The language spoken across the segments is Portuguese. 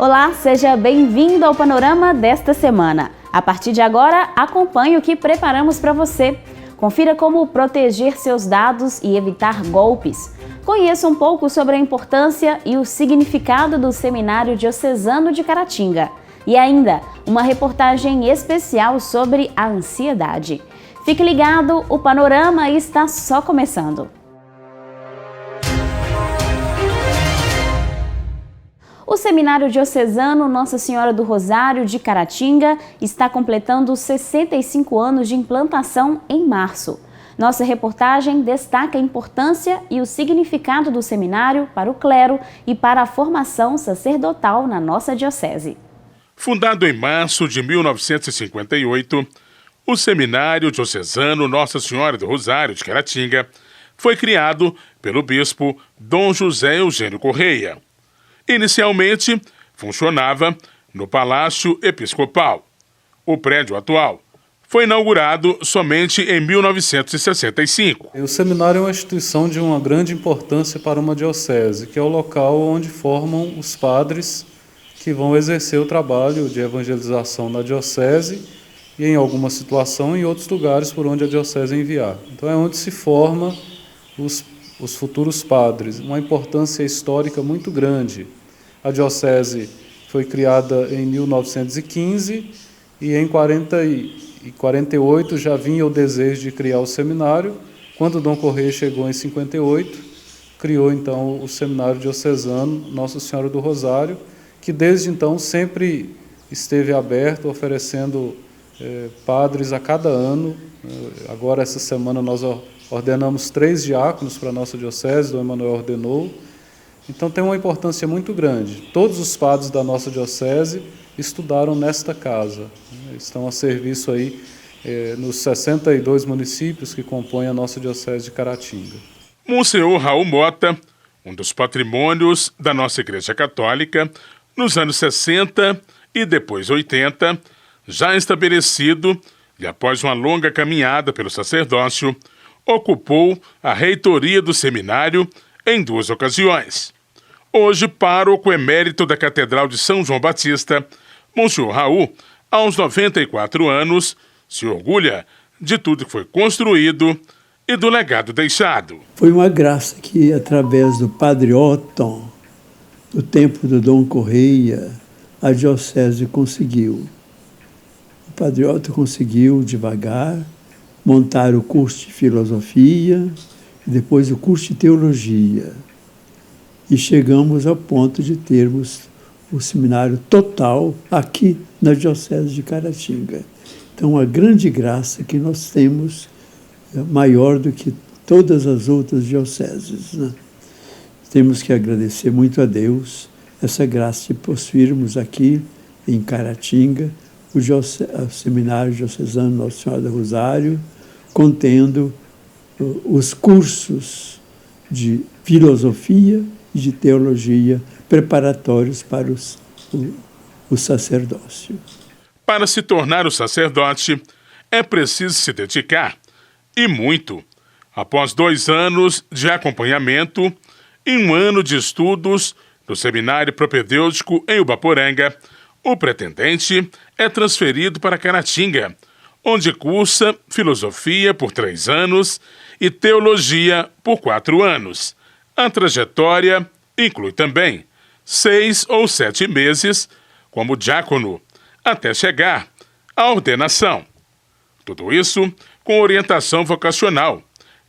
Olá, seja bem-vindo ao Panorama desta semana. A partir de agora, acompanhe o que preparamos para você. Confira como proteger seus dados e evitar golpes. Conheça um pouco sobre a importância e o significado do Seminário Diocesano de Caratinga. E ainda, uma reportagem especial sobre a ansiedade. Fique ligado, o Panorama está só começando. O Seminário Diocesano Nossa Senhora do Rosário de Caratinga está completando 65 anos de implantação em março. Nossa reportagem destaca a importância e o significado do seminário para o clero e para a formação sacerdotal na nossa diocese. Fundado em março de 1958, o Seminário Diocesano Nossa Senhora do Rosário de Caratinga foi criado pelo bispo Dom José Eugênio Correia. Inicialmente, funcionava no Palácio Episcopal. O prédio atual foi inaugurado somente em 1965. O seminário é uma instituição de uma grande importância para uma diocese, que é o local onde formam os padres que vão exercer o trabalho de evangelização na diocese e, em alguma situação, em outros lugares por onde a diocese enviar. Então é onde se forma os futuros padres, uma importância histórica muito grande. A diocese foi criada em 1915 e em 48 já vinha o desejo de criar o seminário. Quando Dom Correia chegou em 58, criou então o Seminário Diocesano Nossa Senhora do Rosário, que desde então sempre esteve aberto, oferecendo padres a cada ano. Agora, essa semana, nós ordenamos 3 diáconos para a nossa diocese, Dom Emanuel ordenou. Então tem uma importância muito grande. Todos os padres da nossa diocese estudaram nesta casa. Estão a serviço aí nos 62 municípios que compõem a nossa diocese de Caratinga. Monsenhor Raul Mota, um dos patrimônios da nossa Igreja Católica, nos anos 60 e depois 80, já estabelecido e após uma longa caminhada pelo sacerdócio, ocupou a reitoria do seminário em 2 ocasiões. Hoje, pároco emérito da Catedral de São João Batista, Monsenhor Raul, aos 94 anos, se orgulha de tudo que foi construído e do legado deixado. Foi uma graça que, através do Padre Otton, no tempo do Dom Correia, a diocese conseguiu. O Padre Otton conseguiu, devagar, montar o curso de filosofia e depois o curso de teologia. E chegamos ao ponto de termos o seminário total aqui na diocese de Caratinga. Então, uma grande graça que nós temos, maior do que todas as outras dioceses, né? Temos que agradecer muito a Deus essa graça de possuirmos aqui em Caratinga o Seminário Diocesano Nossa Senhora do Rosário, contendo os cursos de filosofia e de teologia preparatórios para o sacerdócio. Para se tornar o sacerdote, é preciso se dedicar, e muito. Após 2 anos de acompanhamento e 1 ano de estudos no Seminário Propedêutico em Ubaporanga, o pretendente é transferido para Caratinga, onde cursa filosofia por 3 anos e teologia por 4 anos. A trajetória inclui também 6 ou 7 meses como diácono, até chegar à ordenação. Tudo isso com orientação vocacional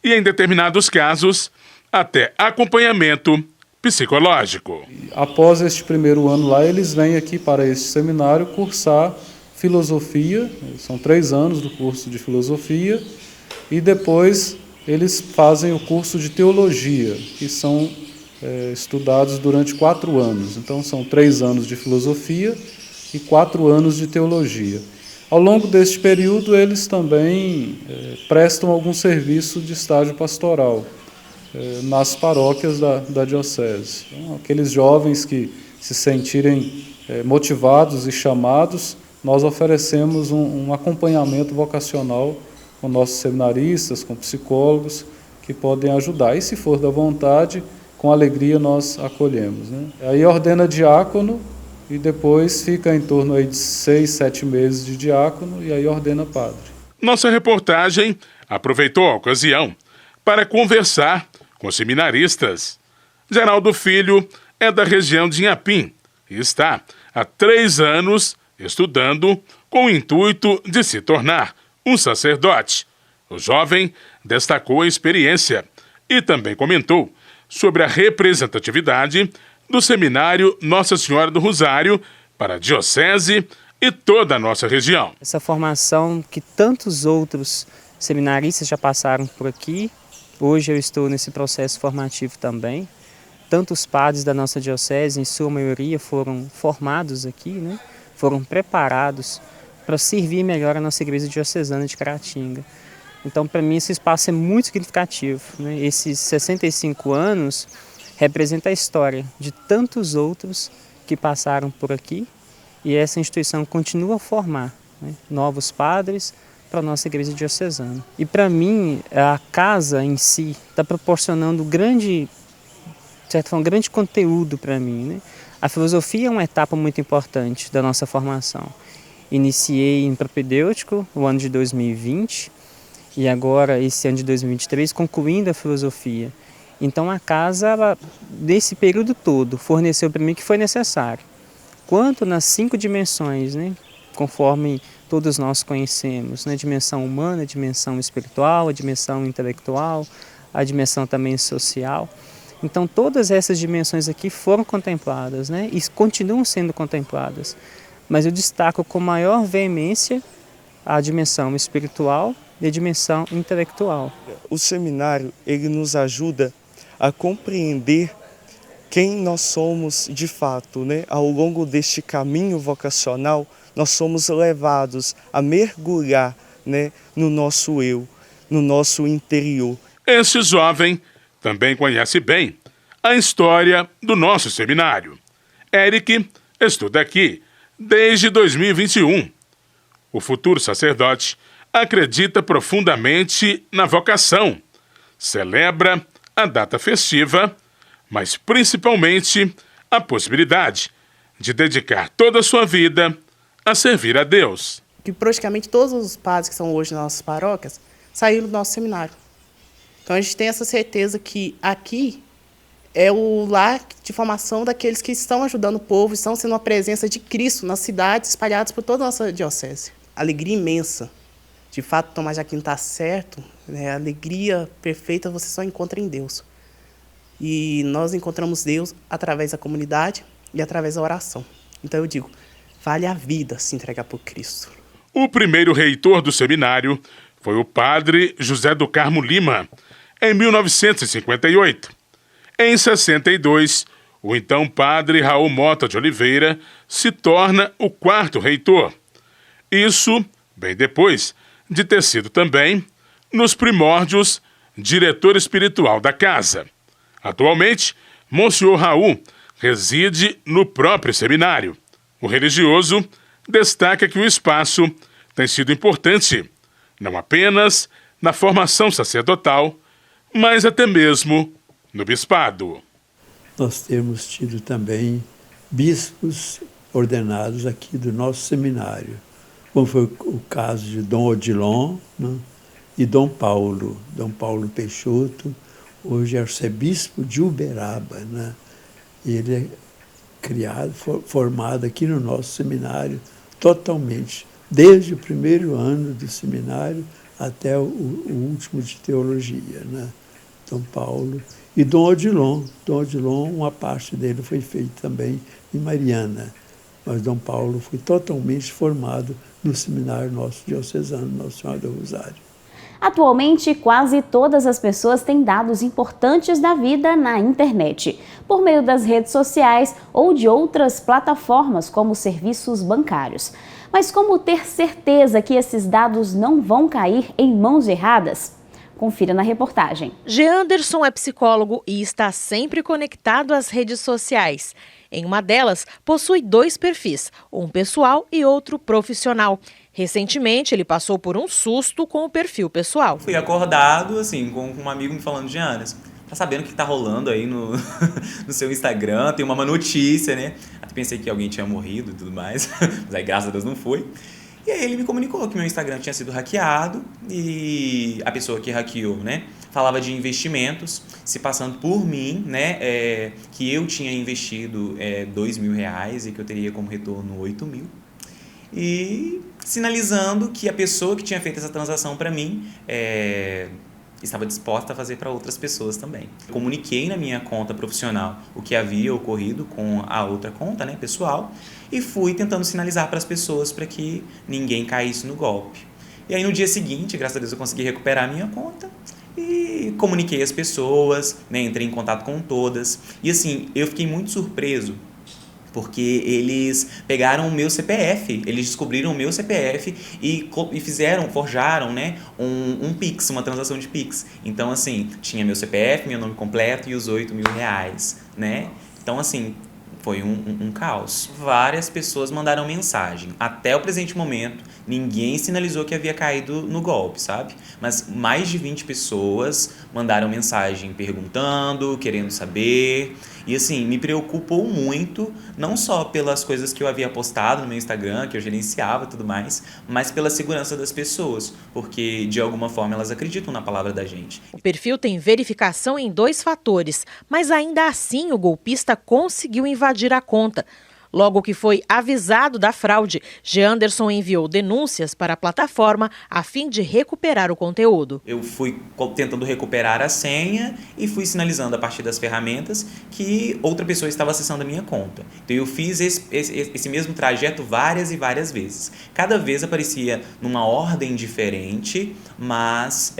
e, em determinados casos, até acompanhamento psicológico. Após este primeiro ano lá, eles vêm aqui para este seminário cursar filosofia, são 3 anos do curso de filosofia, e depois eles fazem o curso de teologia, que são estudados durante 4 anos. Então são 3 anos de filosofia e 4 anos de teologia. Ao longo deste período, eles também prestam algum serviço de estágio pastoral nas paróquias da diocese. Então, aqueles jovens que se sentirem motivados e chamados, nós oferecemos um acompanhamento vocacional com nossos seminaristas, com psicólogos, que podem ajudar. E, se for da vontade, com alegria nós acolhemos, né? Aí ordena diácono e depois fica em torno aí de 6, 7 meses de diácono e aí ordena padre. Nossa reportagem aproveitou a ocasião para conversar com seminaristas. Geraldo Filho é da região de Inhapim e está há 3 anos estudando com o intuito de se tornar um sacerdote. O jovem destacou a experiência e também comentou sobre a representatividade do Seminário Nossa Senhora do Rosário para a Diocese e toda a nossa região. Essa formação que tantos outros seminaristas já passaram por aqui, hoje eu estou nesse processo formativo também. Tantos padres da nossa diocese, em sua maioria, foram formados aqui, né? Foram preparados para servir melhor a nossa igreja diocesana de Caratinga. Então, para mim, esse espaço é muito significativo, né? Esses 65 anos representa a história de tantos outros que passaram por aqui e essa instituição continua a formar, né, novos padres para a nossa igreja diocesana. E para mim, a casa em si está proporcionando grande conteúdo para mim, né? A filosofia é uma etapa muito importante da nossa formação. Iniciei em propedêutico no ano de 2020 e agora, esse ano de 2023, concluindo a filosofia. Então a casa, nesse período todo, forneceu para mim o que foi necessário. Quanto nas 5 dimensões, né? Conforme todos nós conhecemos, né? A dimensão humana, a dimensão espiritual, a dimensão intelectual, a dimensão também social. Então todas essas dimensões aqui foram contempladas, né? E continuam sendo contempladas. Mas eu destaco com maior veemência a dimensão espiritual e a dimensão intelectual. O seminário, ele nos ajuda a compreender quem nós somos de fato, né? Ao longo deste caminho vocacional, nós somos levados a mergulhar, né, no nosso eu, no nosso interior. Este jovem também conhece bem a história do nosso seminário. Eric estuda aqui desde 2021. O futuro sacerdote acredita profundamente na vocação, celebra a data festiva, mas principalmente a possibilidade de dedicar toda a sua vida a servir a Deus. Que praticamente todos os padres que são hoje nas nossas paróquias saíram do nosso seminário. Então a gente tem essa certeza que aqui é o lar de formação daqueles que estão ajudando o povo, estão sendo uma presença de Cristo nas cidades espalhadas por toda a nossa diocese. Alegria imensa. De fato, Tomás de Aquino está certo, né? A alegria perfeita você só encontra em Deus. E nós encontramos Deus através da comunidade e através da oração. Então eu digo, vale a vida se entregar por Cristo. O primeiro reitor do seminário foi o padre José do Carmo Lima, em 1958. Em 62, o então padre Raul Mota de Oliveira se torna o 4º reitor. Isso bem depois de ter sido também, nos primórdios, diretor espiritual da casa. Atualmente, Monsenhor Raul reside no próprio seminário. O religioso destaca que o espaço tem sido importante, não apenas na formação sacerdotal, mas até mesmo no bispado. Nós temos tido também bispos ordenados aqui do nosso seminário, como foi o caso de Dom Odilon, né, e Dom Paulo Peixoto, hoje é arcebispo de Uberaba, né? Ele é criado, formado aqui no nosso seminário totalmente, desde o primeiro ano do seminário até o último de teologia, né? Dom Paulo e Dom Odilon. Dom Odilon, uma parte dele foi feita também em Mariana, mas Dom Paulo foi totalmente formado no seminário nosso diocesano, Nossa Senhora do Rosário. Atualmente, quase todas as pessoas têm dados importantes da vida na internet, por meio das redes sociais ou de outras plataformas, como serviços bancários. Mas como ter certeza que esses dados não vão cair em mãos erradas? Confira na reportagem. Geanderson é psicólogo e está sempre conectado às redes sociais. Em uma delas, possui 2 perfis, um pessoal e outro profissional. Recentemente, ele passou por um susto com o perfil pessoal. Fui acordado, assim, com um amigo me falando, Gianas, tá sabendo o que tá rolando aí no, no seu Instagram, tem uma notícia, né? Até pensei que alguém tinha morrido e tudo mais, mas aí graças a Deus não foi. E aí ele me comunicou que meu Instagram tinha sido hackeado e a pessoa que hackeou, né, falava de investimentos, se passando por mim, né, que eu tinha investido R$2.000 e que eu teria como retorno 8.000. E sinalizando que a pessoa que tinha feito essa transação para mim estava disposta a fazer para outras pessoas também. Comuniquei na minha conta profissional o que havia ocorrido com a outra conta, né, pessoal, e fui tentando sinalizar para as pessoas para que ninguém caísse no golpe. E aí no dia seguinte, graças a Deus, eu consegui recuperar a minha conta e comuniquei as pessoas, né, entrei em contato com todas. E assim, eu fiquei muito surpreso, porque eles pegaram o meu CPF, eles descobriram o meu CPF e forjaram, né, um Pix, uma transação de Pix. Então, assim, tinha meu CPF, meu nome completo e os R$8.000, né? Então, assim, foi um caos. Várias pessoas mandaram mensagem. Até o presente momento, ninguém sinalizou que havia caído no golpe, sabe? Mas mais de 20 pessoas mandaram mensagem perguntando, querendo saber. E assim, me preocupou muito, não só pelas coisas que eu havia postado no meu Instagram, que eu gerenciava e tudo mais, mas pela segurança das pessoas, porque de alguma forma elas acreditam na palavra da gente. O perfil tem verificação em 2 fatores, mas ainda assim o golpista conseguiu invadir a conta. Logo que foi avisado da fraude, Geanderson enviou denúncias para a plataforma a fim de recuperar o conteúdo. Eu fui tentando recuperar a senha e fui sinalizando a partir das ferramentas que outra pessoa estava acessando a minha conta. Então eu fiz esse mesmo trajeto várias e várias vezes. Cada vez aparecia numa ordem diferente, mas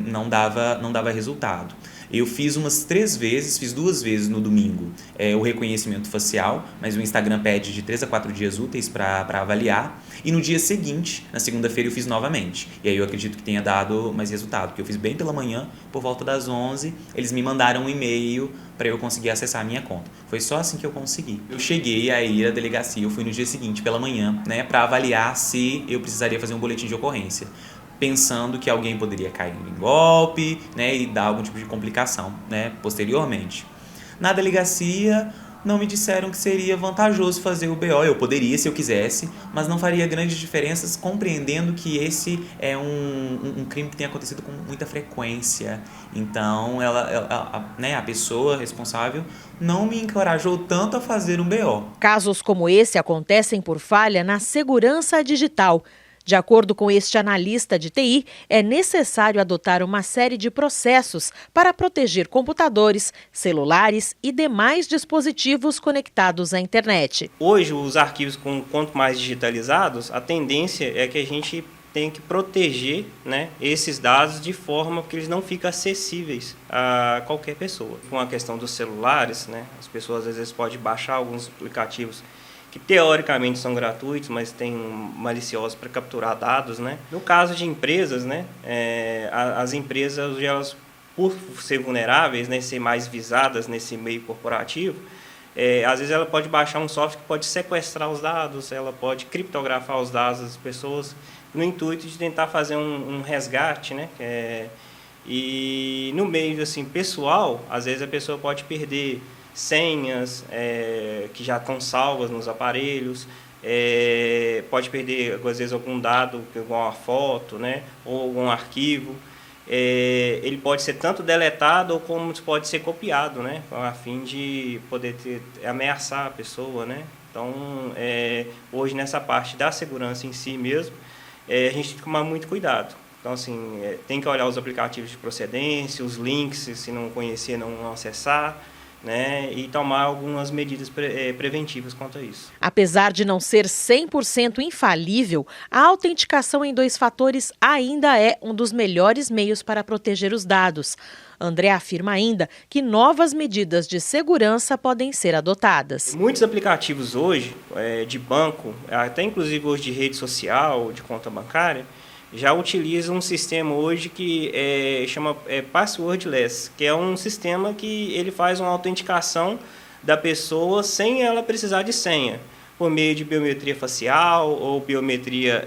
não dava resultado. Eu fiz umas 3 vezes, fiz 2 vezes no domingo o reconhecimento facial, mas o Instagram pede de 3 a 4 dias úteis para avaliar. E no dia seguinte, na segunda-feira, eu fiz novamente. E aí eu acredito que tenha dado mais resultado, porque eu fiz bem pela manhã, por volta das 11, eles me mandaram um e-mail para eu conseguir acessar a minha conta. Foi só assim que eu consegui. Eu cheguei a ir à delegacia, eu fui no dia seguinte, pela manhã, né, para avaliar se eu precisaria fazer um boletim de ocorrência, pensando que alguém poderia cair em golpe, né, e dar algum tipo de complicação, né, posteriormente. Na delegacia, não me disseram que seria vantajoso fazer o BO. Eu poderia, se eu quisesse, mas não faria grandes diferenças, compreendendo que esse é um crime que tem acontecido com muita frequência. Então, a pessoa responsável não me encorajou tanto a fazer um BO. Casos como esse acontecem por falha na segurança digital. De acordo com este analista de TI, é necessário adotar uma série de processos para proteger computadores, celulares e demais dispositivos conectados à internet. Hoje, os arquivos, quanto mais digitalizados, a tendência é que a gente tenha que proteger, né, esses dados de forma que eles não fiquem acessíveis a qualquer pessoa. Com a questão dos celulares, né, as pessoas às vezes podem baixar alguns aplicativos que teoricamente são gratuitos, mas tem maliciosos para capturar dados, né? No caso de empresas, né, as empresas, elas, por ser vulneráveis, né, ser mais visadas nesse meio corporativo, às vezes ela pode baixar um software que pode sequestrar os dados, ela pode criptografar os dados das pessoas, no intuito de tentar fazer um resgate, né? E no meio assim, pessoal, às vezes a pessoa pode perder senhas que já estão salvas nos aparelhos, pode perder às vezes algum dado, igual uma foto, né, ou algum arquivo. Ele pode ser tanto deletado ou como pode ser copiado, né, a fim de poder ameaçar a pessoa, né. Então, hoje nessa parte da segurança em si mesmo, a gente tem que tomar muito cuidado. Então, assim, tem que olhar os aplicativos de procedência, os links, se não conhecer, não acessar, né, e tomar algumas medidas preventivas quanto a isso. Apesar de não ser 100% infalível, a autenticação em 2 fatores ainda é um dos melhores meios para proteger os dados. André afirma ainda que novas medidas de segurança podem ser adotadas. Muitos aplicativos hoje, de banco, até inclusive hoje de rede social, de conta bancária, já utiliza um sistema hoje que chama passwordless, que é um sistema que ele faz uma autenticação da pessoa sem ela precisar de senha, por meio de biometria facial ou biometria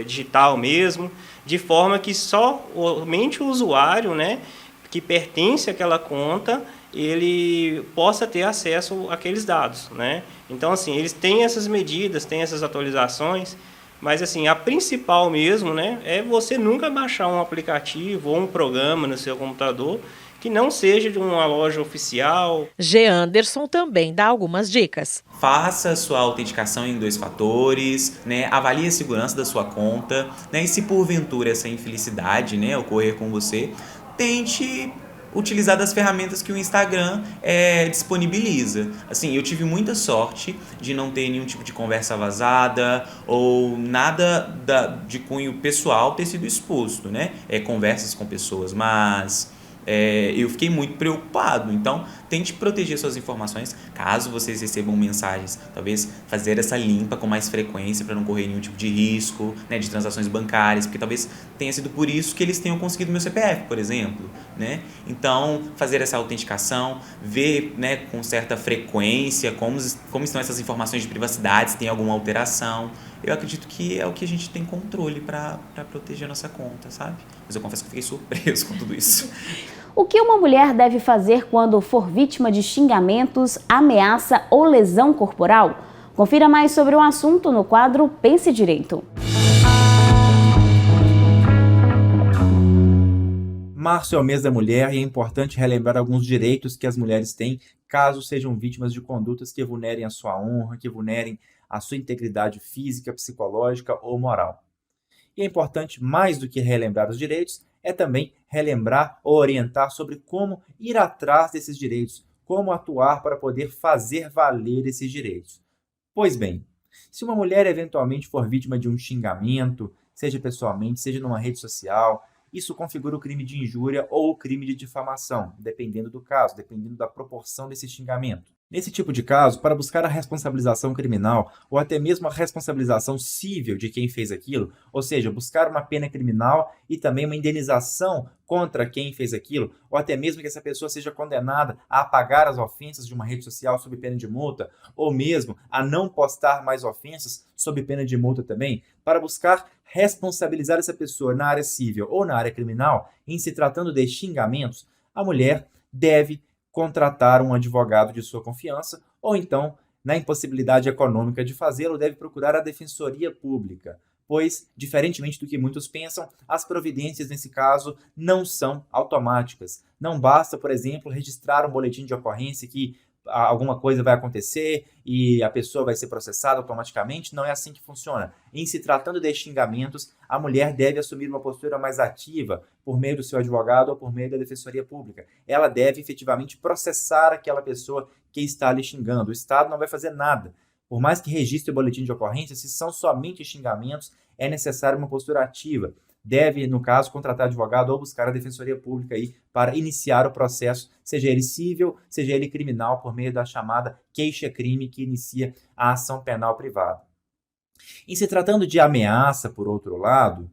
digital mesmo, de forma que somente o usuário, né, que pertence àquela conta, ele possa ter acesso àqueles dados, né? Então, assim, eles têm essas medidas, têm essas atualizações, mas, assim, a principal mesmo, né, é você nunca baixar um aplicativo ou um programa no seu computador que não seja de uma loja oficial. G. Anderson também dá algumas dicas. Faça a sua autenticação em 2 fatores, né? Avalie a segurança da sua conta, né? E se porventura essa infelicidade, né, ocorrer com você, tente utilizar das ferramentas que o Instagram disponibiliza. Assim, eu tive muita sorte de não ter nenhum tipo de conversa vazada ou nada de cunho pessoal ter sido exposto, né? Conversas com pessoas, mas eu fiquei muito preocupado. Então, tente proteger suas informações. Caso vocês recebam mensagens, talvez fazer essa limpa com mais frequência para não correr nenhum tipo de risco, né, de transações bancárias, porque talvez tenha sido por isso que eles tenham conseguido meu CPF, por exemplo, né? Então, fazer essa autenticação, ver, né, com certa frequência como estão essas informações de privacidade, se tem alguma alteração. Eu acredito que é o que a gente tem controle para proteger a nossa conta, sabe? Mas eu confesso que fiquei surpreso com tudo isso. O que uma mulher deve fazer quando for vítima de xingamentos, ameaça ou lesão corporal? Confira mais sobre o assunto no quadro Pense Direito. Março é o mês da mulher e é importante relembrar alguns direitos que as mulheres têm caso sejam vítimas de condutas que vulnerem a sua honra, que vulnerem a sua integridade física, psicológica ou moral. E é importante, mais do que relembrar os direitos, é também relembrar ou orientar sobre como ir atrás desses direitos, como atuar para poder fazer valer esses direitos. Pois bem, se uma mulher eventualmente for vítima de um xingamento, seja pessoalmente, seja numa rede social, isso configura o crime de injúria ou o crime de difamação, dependendo do caso, dependendo da proporção desse xingamento. Nesse tipo de caso, para buscar a responsabilização criminal ou até mesmo a responsabilização cível de quem fez aquilo, ou seja, buscar uma pena criminal e também uma indenização contra quem fez aquilo, ou até mesmo que essa pessoa seja condenada a apagar as ofensas de uma rede social sob pena de multa, ou mesmo a não postar mais ofensas sob pena de multa também, para buscar responsabilizar essa pessoa na área civil ou na área criminal, em se tratando de xingamentos, a mulher deve contratar um advogado de sua confiança, ou então, na impossibilidade econômica de fazê-lo, deve procurar a Defensoria Pública, pois, diferentemente do que muitos pensam, as providências nesse caso não são automáticas. Não basta, por exemplo, registrar um boletim de ocorrência que alguma coisa vai acontecer e a pessoa vai ser processada automaticamente. Não é assim que funciona. Em se tratando de xingamentos, a mulher deve assumir uma postura mais ativa por meio do seu advogado ou por meio da Defensoria Pública. Ela deve efetivamente processar aquela pessoa que está lhe xingando. O Estado não vai fazer nada. Por mais que registre o boletim de ocorrência, se são somente xingamentos, é necessária uma postura ativa. Deve, no caso, contratar advogado ou buscar a Defensoria Pública aí para iniciar o processo, seja ele civil, seja ele criminal, por meio da chamada queixa-crime que inicia a ação penal privada. Em se tratando de ameaça, por outro lado,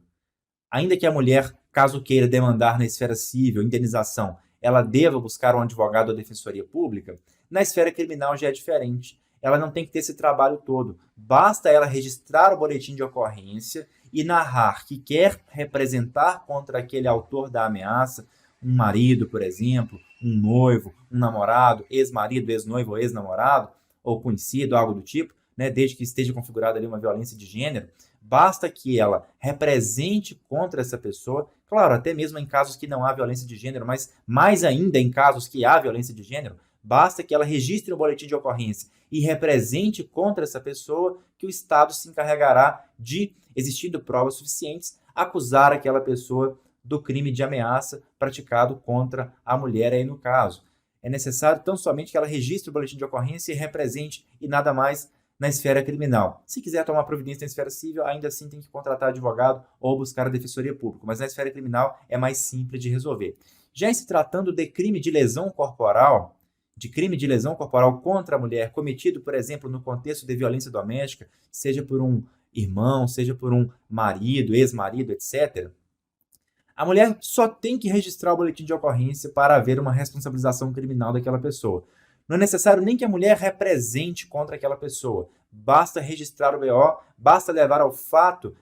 ainda que a mulher, caso queira demandar na esfera civil indenização, ela deva buscar um advogado ou Defensoria Pública, na esfera criminal já é diferente. Ela não tem que ter esse trabalho todo. Basta ela registrar o boletim de ocorrência e narrar que quer representar contra aquele autor da ameaça, um marido, por exemplo, um noivo, um namorado, ex-marido, ex-noivo ou ex-namorado, ou conhecido, algo do tipo, né, desde que esteja configurada ali uma violência de gênero. Basta que ela represente contra essa pessoa, claro, até mesmo em casos que não há violência de gênero, mas mais ainda em casos que há violência de gênero, basta que ela registre um boletim de ocorrência e represente contra essa pessoa, que o Estado se encarregará de, existindo provas suficientes, acusar aquela pessoa do crime de ameaça praticado contra a mulher aí no caso. É necessário tão somente que ela registre o boletim de ocorrência e represente, e nada mais, na esfera criminal. Se quiser tomar providência na esfera civil, ainda assim tem que contratar advogado ou buscar a Defensoria Pública, mas na esfera criminal é mais simples de resolver. Já em se tratando de crime de lesão corporal, contra a mulher, cometido, por exemplo, no contexto de violência doméstica, seja por um irmão, seja por um marido, ex-marido, etc., a mulher só tem que registrar o boletim de ocorrência para haver uma responsabilização criminal daquela pessoa. Não é necessário nem que a mulher represente contra aquela pessoa. Basta registrar o BO, basta levar o fato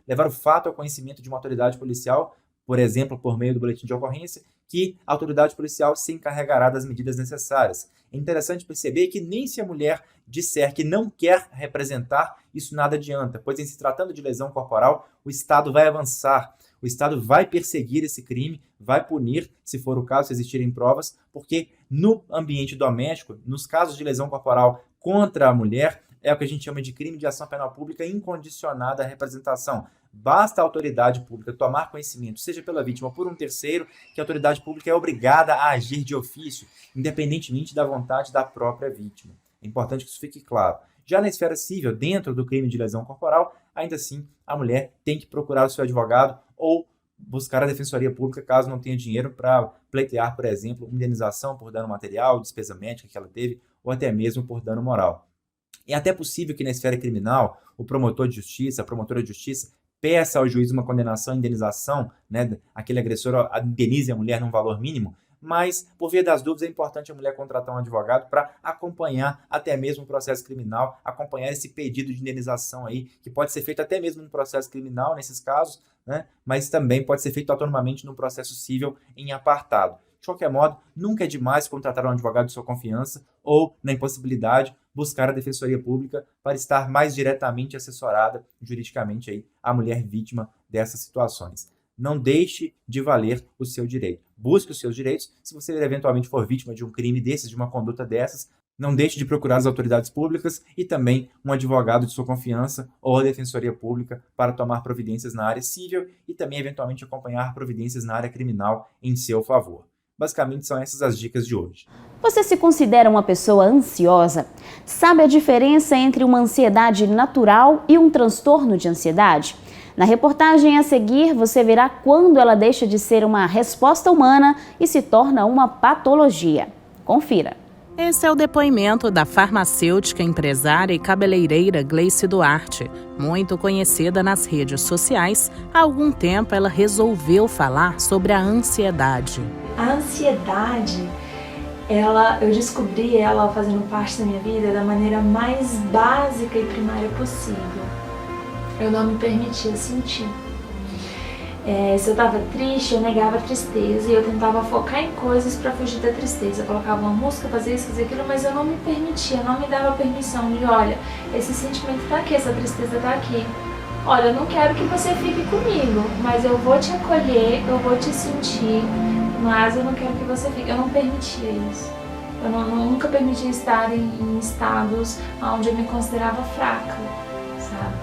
ao conhecimento de uma autoridade policial, por exemplo, por meio do boletim de ocorrência, que a autoridade policial se encarregará das medidas necessárias. É interessante perceber que nem se a mulher disser que não quer representar, isso nada adianta, pois em se tratando de lesão corporal, o Estado vai avançar, o Estado vai perseguir esse crime, vai punir, se for o caso, se existirem provas, porque no ambiente doméstico, nos casos de lesão corporal contra a mulher, é o que a gente chama de crime de ação penal pública incondicionada à representação. Basta a autoridade pública tomar conhecimento, seja pela vítima ou por um terceiro, que a autoridade pública é obrigada a agir de ofício, independentemente da vontade da própria vítima. É importante que isso fique claro. Já na esfera civil, dentro do crime de lesão corporal, ainda assim, a mulher tem que procurar o seu advogado ou buscar a defensoria pública caso não tenha dinheiro para pleitear, por exemplo, indenização por dano material, despesa médica que ela teve, ou até mesmo por dano moral. É até possível que na esfera criminal, o promotor de justiça, a promotora de justiça, peça ao juiz uma condenação, indenização, né, aquele agressor indenize a mulher num valor mínimo, mas, por via das dúvidas, é importante a mulher contratar um advogado para acompanhar até mesmo o processo criminal, acompanhar esse pedido de indenização aí, que pode ser feito até mesmo no processo criminal, nesses casos, né, mas também pode ser feito autonomamente no processo civil em apartado. De qualquer modo, nunca é demais contratar um advogado de sua confiança ou, na impossibilidade, buscar a defensoria pública para estar mais diretamente assessorada juridicamente aí a mulher vítima dessas situações. Não deixe de valer o seu direito. Busque os seus direitos. Se você eventualmente for vítima de um crime desses, de uma conduta dessas, não deixe de procurar as autoridades públicas e também um advogado de sua confiança ou a defensoria pública para tomar providências na área civil e também, eventualmente, acompanhar providências na área criminal em seu favor. Basicamente, são essas as dicas de hoje. Você se considera uma pessoa ansiosa? Sabe a diferença entre uma ansiedade natural e um transtorno de ansiedade? Na reportagem a seguir, você verá quando ela deixa de ser uma resposta humana e se torna uma patologia. Confira. Esse é o depoimento da farmacêutica, empresária e cabeleireira Gleice Duarte. Muito conhecida nas redes sociais, há algum tempo ela resolveu falar sobre a ansiedade. A ansiedade, eu descobri ela fazendo parte da minha vida da maneira mais básica e primária possível. Eu não me permitia sentir. Se eu estava triste, eu negava a tristeza e eu tentava focar em coisas para fugir da tristeza. Eu colocava uma música, fazia isso, fazia aquilo, mas eu não me permitia, não me dava permissão de, olha, esse sentimento está aqui, essa tristeza está aqui. Olha, eu não quero que você fique comigo, mas eu vou te acolher, eu vou te sentir, mas eu não quero que você fique. Eu não permitia isso. Eu nunca permitia estar em estados onde eu me considerava fraca, sabe?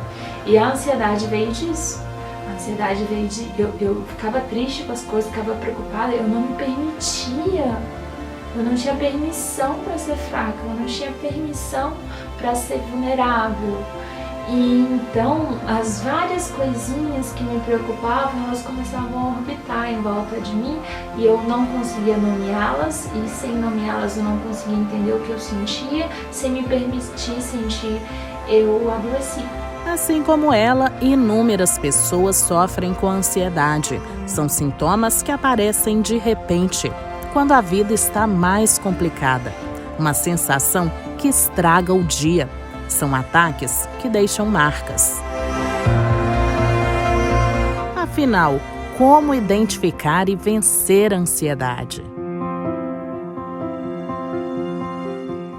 E a ansiedade veio disso. A ansiedade veio de... Eu ficava triste com as coisas, ficava preocupada, eu não me permitia. Eu não tinha permissão para ser fraca, eu não tinha permissão para ser vulnerável. E então, as várias coisinhas que me preocupavam, elas começavam a orbitar em volta de mim e eu não conseguia nomeá-las, e sem nomeá-las eu não conseguia entender o que eu sentia, sem me permitir sentir, eu adoeci. Assim como ela, inúmeras pessoas sofrem com ansiedade. São sintomas que aparecem de repente, quando a vida está mais complicada. Uma sensação que estraga o dia. São ataques que deixam marcas. Afinal, como identificar e vencer a ansiedade?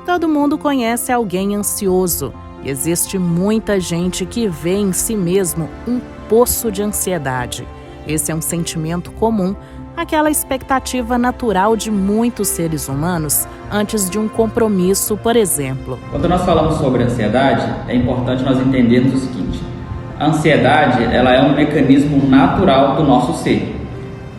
Todo mundo conhece alguém ansioso. Existe muita gente que vê em si mesmo um poço de ansiedade. Esse é um sentimento comum, aquela expectativa natural de muitos seres humanos antes de um compromisso, por exemplo. Quando nós falamos sobre ansiedade, é importante nós entendermos o seguinte: a ansiedade, ela é um mecanismo natural do nosso ser.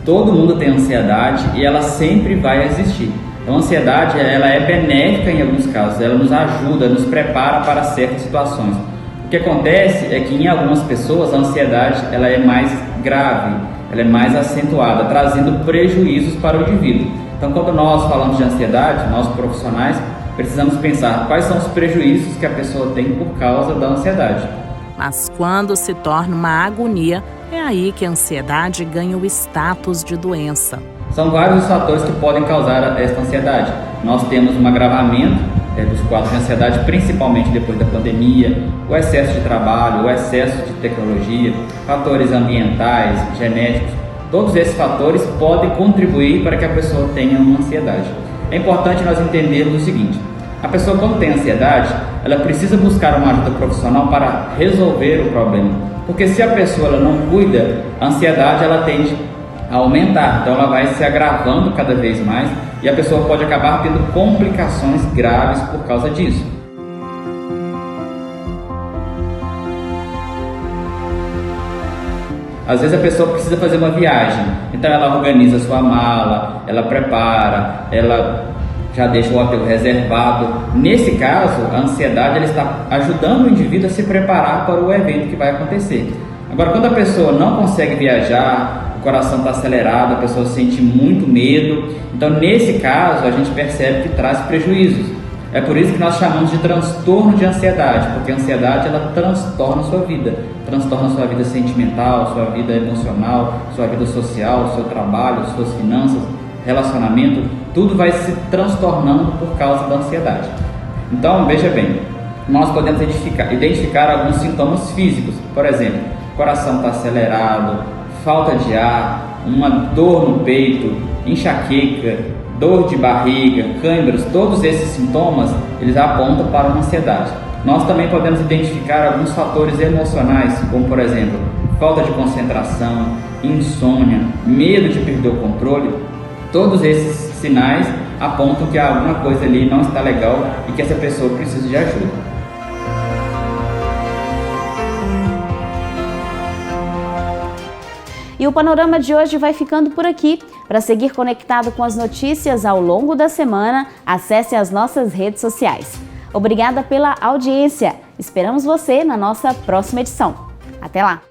Todo mundo tem ansiedade e ela sempre vai existir. Então, a ansiedade, ela é benéfica em alguns casos, ela nos ajuda, nos prepara para certas situações. O que acontece é que em algumas pessoas a ansiedade ela é mais grave, ela é mais acentuada, trazendo prejuízos para o indivíduo. Então, quando nós falamos de ansiedade, nós profissionais precisamos pensar quais são os prejuízos que a pessoa tem por causa da ansiedade. Mas quando se torna uma agonia, é aí que a ansiedade ganha o status de doença. São vários os fatores que podem causar esta ansiedade. Nós temos um agravamento dos quadros de ansiedade, principalmente depois da pandemia, o excesso de trabalho, o excesso de tecnologia, fatores ambientais, genéticos, Todos esses fatores podem contribuir para que a pessoa tenha uma ansiedade. É importante nós entendermos o seguinte: a pessoa, quando tem ansiedade, ela precisa buscar uma ajuda profissional para resolver o problema. Porque se a pessoa ela não cuida, a ansiedade ela tende a aumentar, então ela vai se agravando cada vez mais e a pessoa pode acabar tendo complicações graves por causa disso. Às vezes a pessoa precisa fazer uma viagem, então ela organiza sua mala, ela prepara, ela já deixa o hotel reservado. Nesse caso, a ansiedade ela está ajudando o indivíduo a se preparar para o evento que vai acontecer. Agora, quando a pessoa não consegue viajar, o coração está acelerado, a pessoa sente muito medo, então nesse caso a gente percebe que traz prejuízos. É por isso que nós chamamos de transtorno de ansiedade, porque a ansiedade ela transtorna a sua vida sentimental, sua vida emocional, sua vida social, seu trabalho, suas finanças, relacionamento, tudo vai se transtornando por causa da ansiedade. Então, veja bem, nós podemos identificar alguns sintomas físicos, por exemplo, o coração está acelerado, falta de ar, uma dor no peito, enxaqueca, dor de barriga, câimbras. Todos esses sintomas, eles apontam para uma ansiedade. Nós também podemos identificar alguns fatores emocionais, como por exemplo, falta de concentração, insônia, medo de perder o controle. Todos esses sinais apontam que alguma coisa ali não está legal e que essa pessoa precisa de ajuda. E o Panorama de hoje vai ficando por aqui. Para seguir conectado com as notícias ao longo da semana, acesse as nossas redes sociais. Obrigada pela audiência. Esperamos você na nossa próxima edição. Até lá!